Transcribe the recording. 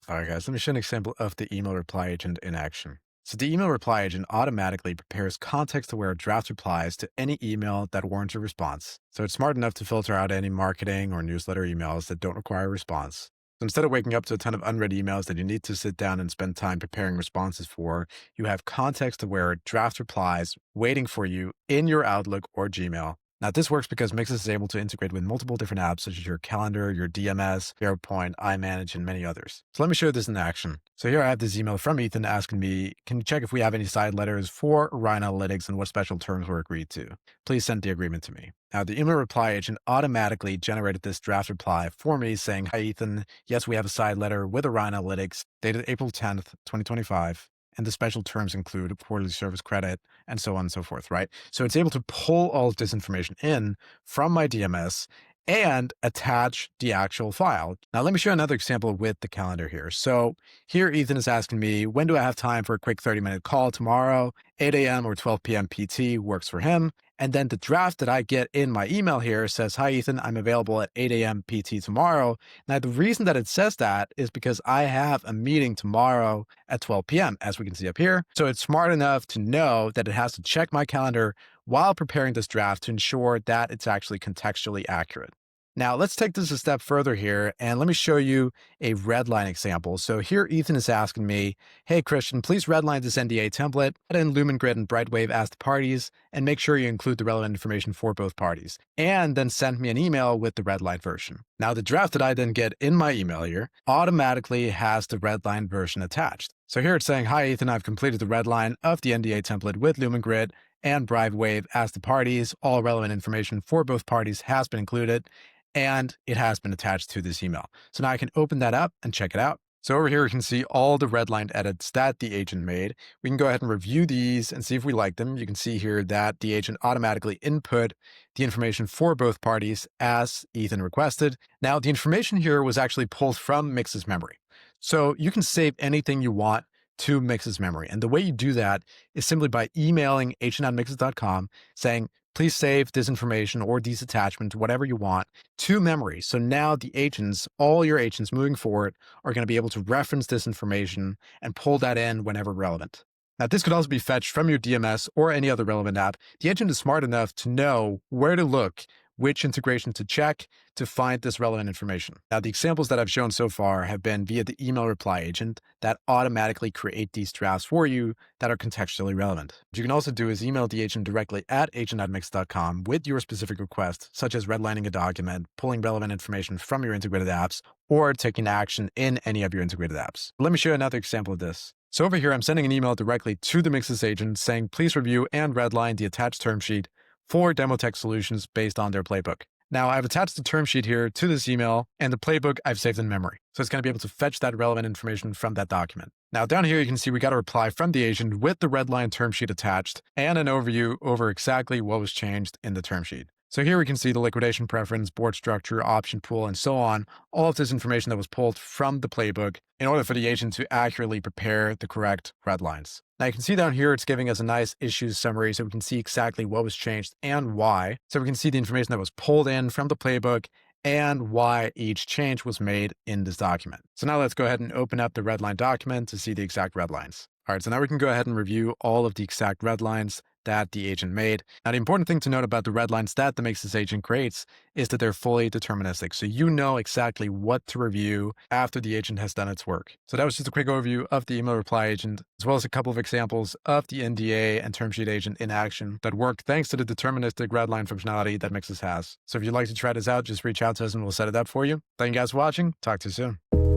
All right, guys, let me show an example of the email reply agent in action. So the email reply agent automatically prepares context-aware draft replies to any email that warrants a response. So it's smart enough to filter out any marketing or newsletter emails that don't require a response. So instead of waking up to a ton of unread emails that you need to sit down and spend time preparing responses for, you have context-aware draft replies waiting for you in your Outlook or Gmail. Now, this works because Mixus is able to integrate with multiple different apps such as your calendar, your DMS, SharePoint, iManage, and many others. So let me show you this in action. So here I have this email from Ethan asking me, can you check if we have any side letters for Ryan Analytics and what special terms were agreed to? Please send the agreement to me. Now, the email reply agent automatically generated this draft reply for me saying, hi, Ethan. Yes, we have a side letter with Ryan Analytics dated April 10th, 2025. And the special terms include quarterly service credit and so on and so forth, right? So it's able to pull all of this information in from my DMS and attach the actual file. Now, let me show another example with the calendar here. So here, Ethan is asking me, when do I have time for a quick 30-minute call tomorrow? 8 a.m. or 12 p.m. PT works for him. And then the draft that I get in my email here says, hi, Ethan, I'm available at 8 a.m. PT tomorrow. Now, the reason that it says that is because I have a meeting tomorrow at 12 p.m., as we can see up here. So it's smart enough to know that it has to check my calendar while preparing this draft to ensure that it's actually contextually accurate. Now, let's take this a step further here, and let me show you a redline example. So here, Ethan is asking me, hey, Christian, please redline this NDA template, add in LumenGrid and Brightwave as the parties, and make sure you include the relevant information for both parties, and then send me an email with the redline version. Now, the draft that I then get in my email here automatically has the redline version attached. So here it's saying, hi, Ethan, I've completed the redline of the NDA template with LumenGrid and Brightwave as the parties. All relevant information for both parties has been included, and it has been attached to this email. So now I can open that up and check it out. So over here, you can see all the redlined edits that the agent made. We can go ahead and review these and see if we like them. You can see here that the agent automatically input the information for both parties as Ethan requested. Now, the information here was actually pulled from Mix's memory. So you can save anything you want to Mix's memory. And the way you do that is simply by emailing agent@mixus.com saying, please save this information or these attachments, whatever you want, to memory. So now the agents, all your agents moving forward, are going to be able to reference this information and pull that in whenever relevant. Now, this could also be fetched from your DMS or any other relevant app. The agent is smart enough to know where to look, which integration to check to find this relevant information. Now, the examples that I've shown so far have been via the email reply agent that automatically create these drafts for you that are contextually relevant. What you can also do is email the agent directly at agent@mix.com with your specific request, such as redlining a document, pulling relevant information from your integrated apps, or taking action in any of your integrated apps. Let me show you another example of this. So over here, I'm sending an email directly to the Mixus agent saying, please review and redline the attached term sheet for Demotech solutions based on their playbook. Now, I've attached the term sheet here to this email, and the playbook I've saved in memory. So it's going to be able to fetch that relevant information from that document. Now, down here, you can see we got a reply from the agent with the redline term sheet attached and an overview over exactly what was changed in the term sheet. So here we can see the liquidation preference, board structure, option pool, and so on, all of this information that was pulled from the playbook in order for the agent to accurately prepare the correct red lines. Now you can see down here, it's giving us a nice issues summary so we can see exactly what was changed and why. So we can see the information that was pulled in from the playbook and why each change was made in this document. So now let's go ahead and open up the redline document to see the exact red lines. All right, so now we can go ahead and review all of the exact red lines that the agent made. Now, the important thing to note about the red lines that the Mixus agent creates is that they're fully deterministic. So you know exactly what to review after the agent has done its work. So that was just a quick overview of the email reply agent, as well as a couple of examples of the NDA and term sheet agent in action that work thanks to the deterministic redline functionality that Mixus has. So if you'd like to try this out, just reach out to us and we'll set it up for you. Thank you guys for watching. Talk to you soon.